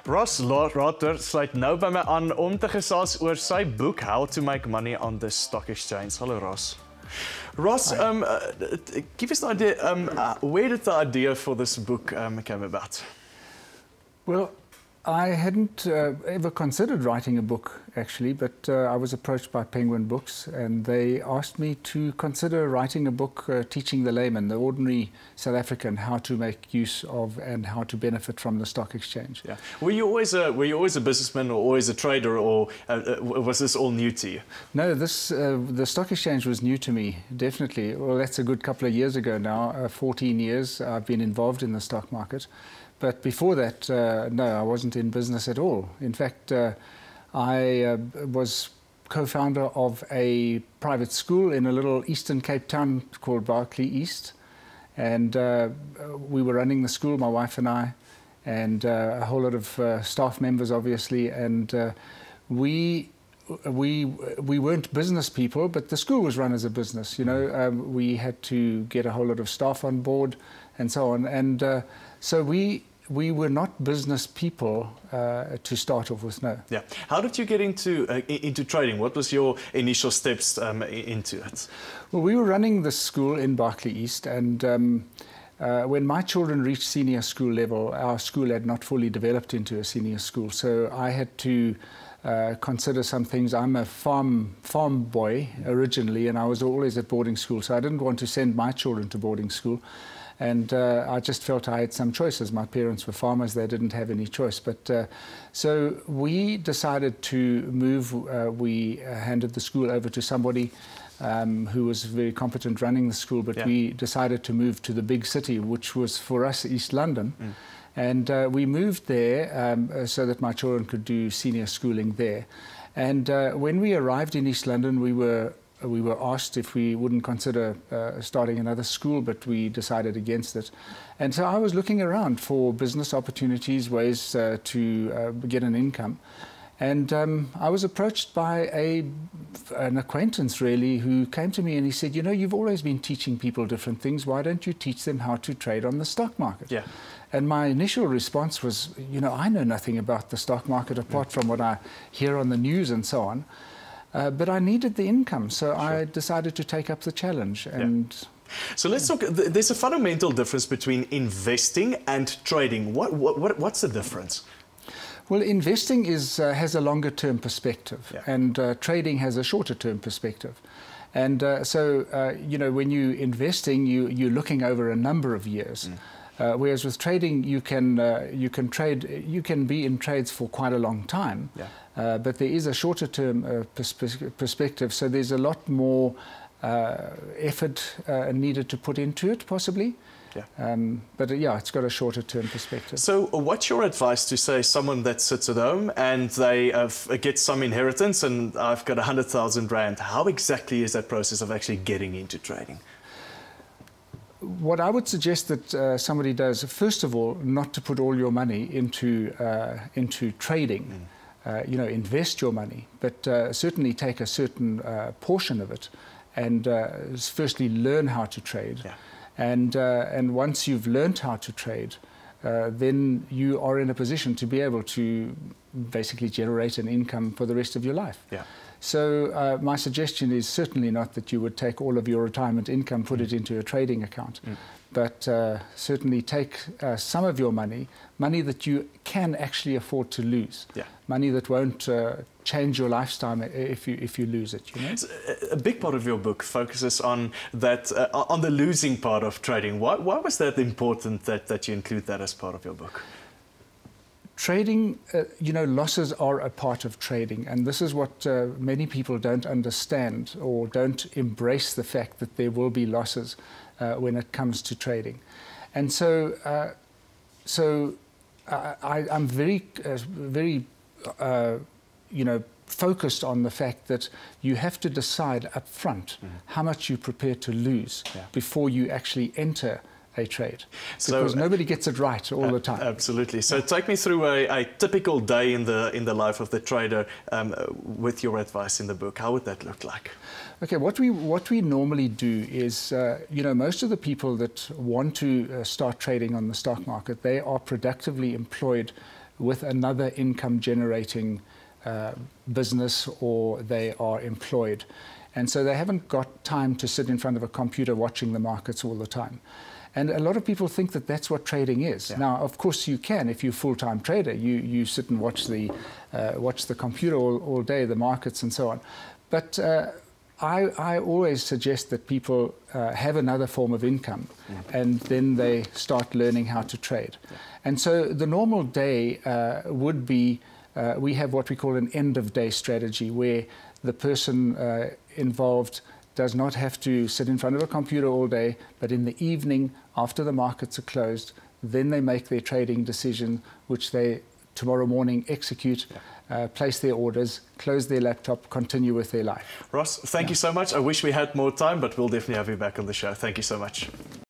Ross Larter sluit nou by my aan om te gesels oor sy boek How to Make Money on the Stock Exchange. Hallo Ross. Ross, give us an idea, where did the idea for this book come about? Well, I hadn't ever considered writing a book, actually, but I was approached by Penguin Books, and they asked me to consider writing a book teaching the layman, the ordinary South African, how to make use of and how to benefit from the stock exchange. Yeah. Were you always a businessman or always a trader, or was this all new to you? No, the stock exchange was new to me, definitely. Well, that's a good couple of years ago now. 14 years I've been involved in the stock market. But before that, no, I wasn't in business at all. In fact, I was co-founder of a private school in a little Eastern Cape town called Berkeley East. And we were running the school, my wife and I, and a whole lot of staff members, obviously. And we weren't business people, but the school was run as a business. You know, we had to get a whole lot of staff on board and so on. And so we were not business people to start off with, no. Yeah. How did you get into trading? What was your initial steps into it? Well, we were running the school in Berkeley East, and when my children reached senior school level, our school had not fully developed into a senior school, so I had to consider some things. I'm a farm boy originally, and I was always at boarding school, so I didn't want to send my children to boarding school. And I just felt I had some choices. My parents were farmers, they didn't have any choice. But so we decided to move. We handed the school over to somebody who was very competent running the school, but we decided to move to the big city, which was for us East London. And we moved there so that my children could do senior schooling there. And when we arrived in East London, we were asked if we wouldn't consider starting another school, but we decided against it. And so I was looking around for business opportunities, ways to get an income. And I was approached by an acquaintance, really, who came to me and he said, you know, you've always been teaching people different things. Why don't you teach them how to trade on the stock market? Yeah. And my initial response was, you know, I know nothing about the stock market apart from what I hear on the news and so on. But I needed the income, so I decided to take up the challenge. And so let's talk. There's a fundamental difference between investing and trading. What's the difference? Well, investing has a longer-term perspective, and trading has a shorter-term perspective. And so, you know, when you're investing, you're looking over a number of years. Whereas with trading, you can be in trades for quite a long time. But there is a shorter-term perspective, so there's a lot more effort needed to put into it, possibly. But yeah, it's got a shorter-term perspective. So what's your advice to, say, someone that sits at home and they get some inheritance and I've got 100,000 Rand? How exactly is that process of actually getting into trading? What I would suggest that somebody does, first of all, not to put all your money into trading. You know, invest your money, but certainly take a certain portion of it, and firstly learn how to trade. And once you've learned how to trade, then you are in a position to be able to basically generate an income for the rest of your life. So my suggestion is certainly not that you would take all of your retirement income, put it into a trading account, but certainly take some of your money that you can actually afford to lose, money that won't change your lifestyle if you lose it. You know? So a big part of your book focuses on that, on the losing part of trading. Why was that important that you include that as part of your book? Trading, you know, losses are a part of trading, and this is what many people don't understand or don't embrace, the fact that there will be losses when it comes to trading. And so, I'm very, you know, focused on the fact that you have to decide up front how much you're prepared to lose before you actually enter a trade, because nobody gets it right all the time. Absolutely. So take me through a typical day in the life of the trader with your advice in the book. How would that look like? Okay, what we normally do is, you know, most of the people that want to start trading on the stock market, they are productively employed with another income generating business, or they are employed. And so they haven't got time to sit in front of a computer watching the markets all the time. And a lot of people think that that's what trading is. Yeah. Now, of course, you can. If you're a full-time trader, you sit and watch the computer all day, the markets and so on. But I always suggest that people have another form of income, and then they start learning how to trade. Yeah. And so the normal day would be, we have what we call an end-of-day strategy, where the person involved does not have to sit in front of a computer all day, but in the evening, after the markets are closed, then they make their trading decision, which they tomorrow morning execute, place their orders, close their laptop, continue with their life. Ross, thank you so much. I wish we had more time, but we'll definitely have you back on the show. Thank you so much.